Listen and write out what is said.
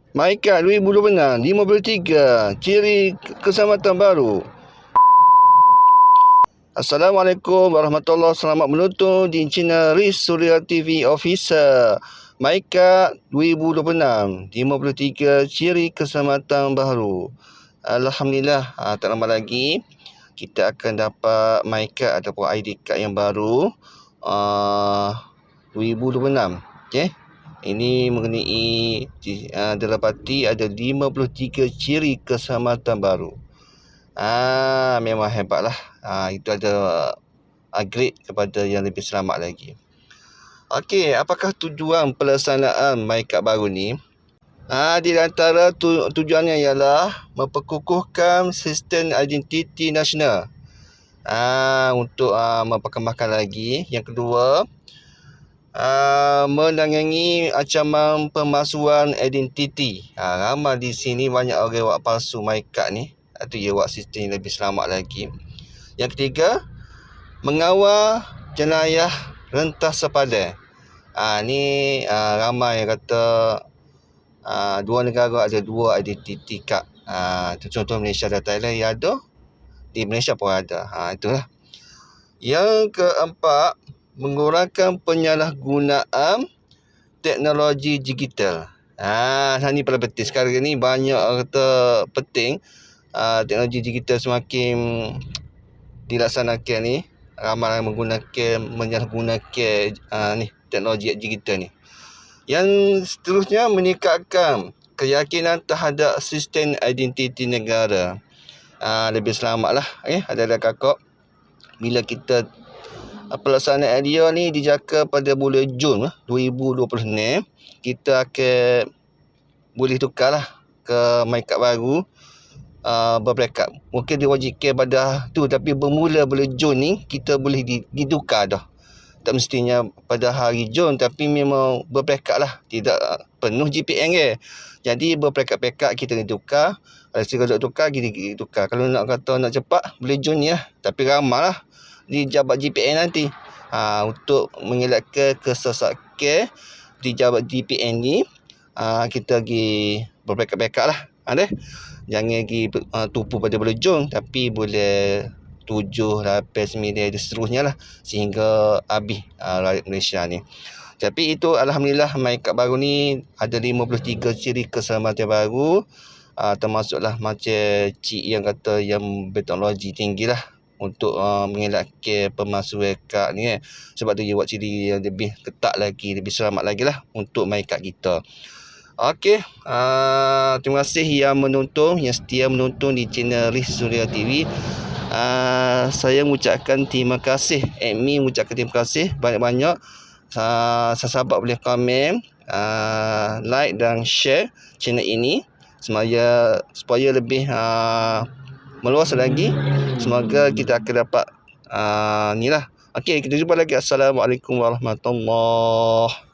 Maikat 2026, 53 ciri keselamatan baru. Assalamualaikum warahmatullahi wabarakatuh. Selamat menonton di channel Riz Suria TV Official. Maikat 2026, 53 ciri keselamatan baru. Alhamdulillah, tak lama lagi kita akan dapat Maikat ataupun ID card yang baru 2026. Okey. Ini mengenai didapati ada 53 ciri keselamatan baru. Memang hebatlah. Itu ada upgrade kepada yang lebih selamat lagi. Okey, apakah tujuan pelaksanaan Maikat baru ni? Di antara tujuannya ialah memperkukuhkan sistem identiti nasional. Untuk memperkembangkan lagi. Yang kedua, menangani ancaman pemalsuan identiti. Ramai di sini banyak orang buat palsu Maikat ni. Itu dia buat sistem yang lebih selamat lagi. Yang ketiga, mengawal jenayah rentas sepadan. Ni ramai yang kata dua negara ada dua identiti kad. Contoh Malaysia dan Thailand yang ada, di Malaysia pun ada. Itulah. Yang keempat, mengurangkan penyalahgunaan teknologi digital. Ini paling penting. Sekarang ni banyak kata penting teknologi digital semakin dilaksanakan ni. Ramai menyalahgunakan teknologi digital ni. Yang seterusnya, meningkatkan keyakinan terhadap sistem identiti negara. Lebih selamatlah. Ada kakak. Bila kita pelaksanaan dia ni dijangka pada bulan Jun 2026, kita akan boleh tukarlah ke Maikat baru berperingkat. Mungkin diwajibkan pada tu, tapi bermula bulan Jun ni kita boleh ditukar dah. Tak mestinya pada hari Jun, tapi memang berperingkat lah. Tidak penuh GPN ke. Jadi berperingkat-peringkat kita ditukar. Kalau nak tukar, kita tukar. Kalau nak kata nak cepat, boleh Jun ni lah. Tapi ramai lah di jabat GPN nanti. Untuk mengelakkan kesesakan di jabat GPN ni, kita pergi berperingkat-peringkat lah. Jangan pergi tupu pada bulan Jun, tapi boleh 7, 8, 9 dan seterusnya lah, sehingga habis rakyat Malaysia ni. Tapi itu Alhamdulillah, Maikat baru ni ada 53 ciri keselamatan baru. Termasuklah macam cik yang kata yang berteknologi tinggi lah, untuk mengelakkan pemalsuan kad ni kan. Sebab tu dia buat ciri yang lebih ketat lagi, lebih selamat lagi lah untuk Maikat kita. Okey, terima kasih yang menonton, yang setia menonton di channel Riz Suria TV. Saya mengucapkan terima kasih, admin mengucapkan terima kasih banyak-banyak. Sahabat boleh komen, like dan share channel ini supaya lebih meluas lagi. Semoga kita akan dapat ni lah. Okey, kita jumpa lagi. Assalamualaikum warahmatullahi